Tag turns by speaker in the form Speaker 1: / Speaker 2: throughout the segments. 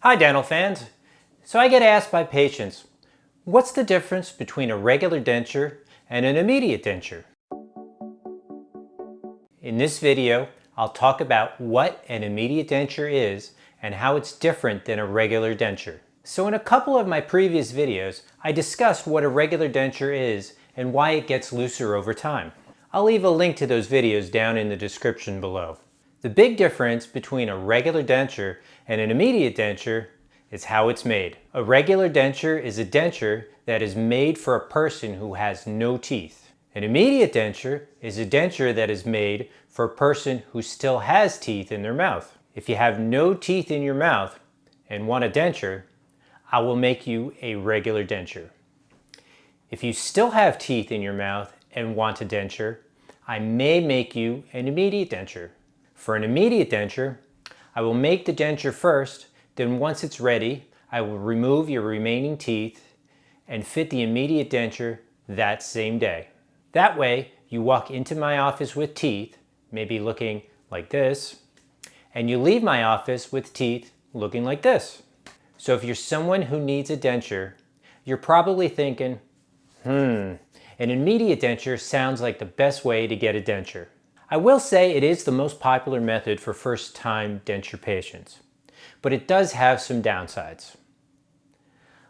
Speaker 1: Hi dental fans! So I get asked by patients, what's the difference between a regular denture and an immediate denture? In this video, I'll talk about what an immediate denture is and how it's different than a regular denture. So in a couple of my previous videos, I discussed what a regular denture is and why it gets looser over time. I'll leave a link to those videos down in the description below. The big difference between a regular denture and an immediate denture is how it's made. A regular denture is a denture that is made for a person who has no teeth. An immediate denture is a denture that is made for a person who still has teeth in their mouth. If you have no teeth in your mouth and want a denture, I will make you a regular denture. If you still have teeth in your mouth and want a denture, I may make you an immediate denture. For an immediate denture, I will make the denture first, then once it's ready, I will remove your remaining teeth and fit the immediate denture that same day. That way, you walk into my office with teeth, maybe looking like this, and you leave my office with teeth looking like this. So if you're someone who needs a denture, you're probably thinking, an immediate denture sounds like the best way to get a denture. I will say it is the most popular method for first-time denture patients, but it does have some downsides.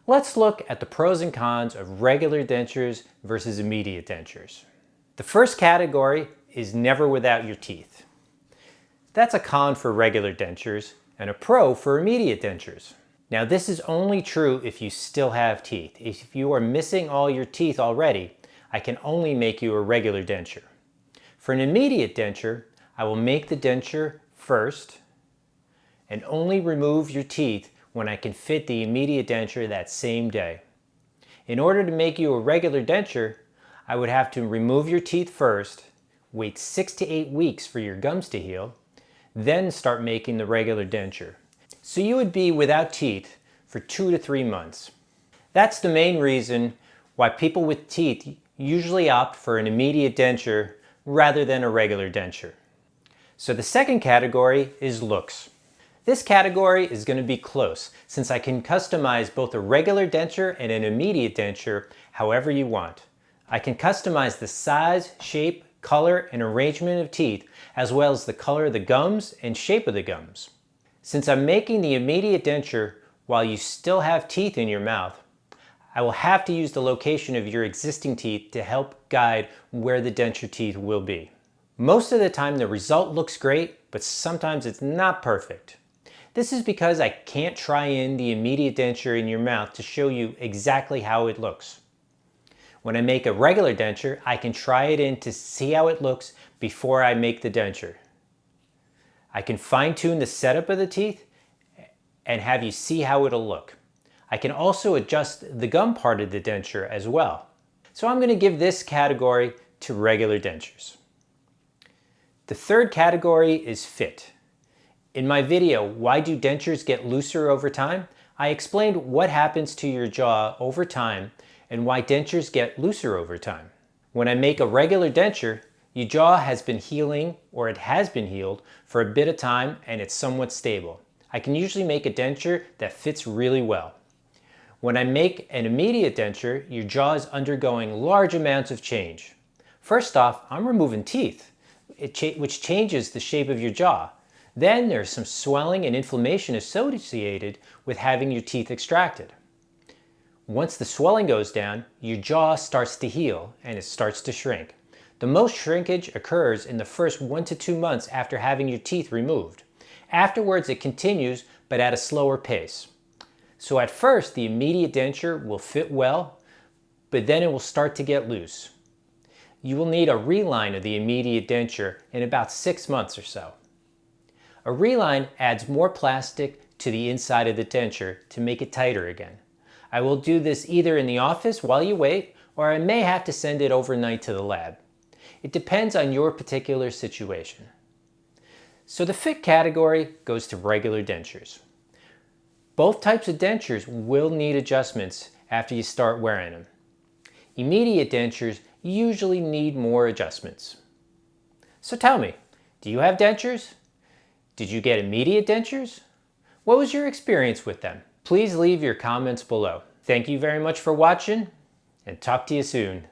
Speaker 1: Let's look at the pros and cons of regular dentures versus immediate dentures. The first category is never without your teeth. That's a con for regular dentures and a pro for immediate dentures. Now this is only true if you still have teeth. If you are missing all your teeth already, I can only make you a regular denture. For an immediate denture, I will make the denture first and only remove your teeth when I can fit the immediate denture that same day. In order to make you a regular denture, I would have to remove your teeth first, wait 6 to 8 weeks for your gums to heal, then start making the regular denture. So you would be without teeth for 2 to 3 months. That's the main reason why people with teeth usually opt for an immediate denture rather than a regular denture. So the second category is looks. This category is going to be close since I can customize both a regular denture and an immediate denture however you want. I can customize the size, shape, color, and arrangement of teeth as well as the color of the gums and shape of the gums. Since I'm making the immediate denture while you still have teeth in your mouth, I will have to use the location of your existing teeth to help guide where the denture teeth will be. Most of the time the result looks great, but sometimes it's not perfect. This is because I can't try in the immediate denture in your mouth to show you exactly how it looks. When I make a regular denture, I can try it in to see how it looks before I make the denture. I can fine-tune the setup of the teeth and have you see how it'll look. I can also adjust the gum part of the denture as well. So I'm going to give this category to regular dentures. The third category is fit. In my video, Why Do Dentures Get Looser Over Time? I explained what happens to your jaw over time and why dentures get looser over time. When I make a regular denture, your jaw has been healing or it has been healed for a bit of time and it's somewhat stable. I can usually make a denture that fits really well. When I make an immediate denture, your jaw is undergoing large amounts of change. First off, I'm removing teeth, which changes the shape of your jaw. Then there's some swelling and inflammation associated with having your teeth extracted. Once the swelling goes down, your jaw starts to heal and it starts to shrink. The most shrinkage occurs in the first 1 to 2 months after having your teeth removed. Afterwards, it continues, but at a slower pace. So at first, the immediate denture will fit well, but then it will start to get loose. You will need a reline of the immediate denture in about 6 months or so. A reline adds more plastic to the inside of the denture to make it tighter again. I will do this either in the office while you wait, or I may have to send it overnight to the lab. It depends on your particular situation. So the fit category goes to regular dentures. Both types of dentures will need adjustments after you start wearing them. Immediate dentures usually need more adjustments. So tell me, do you have dentures? Did you get immediate dentures? What was your experience with them? Please leave your comments below. Thank you very much for watching, and talk to you soon.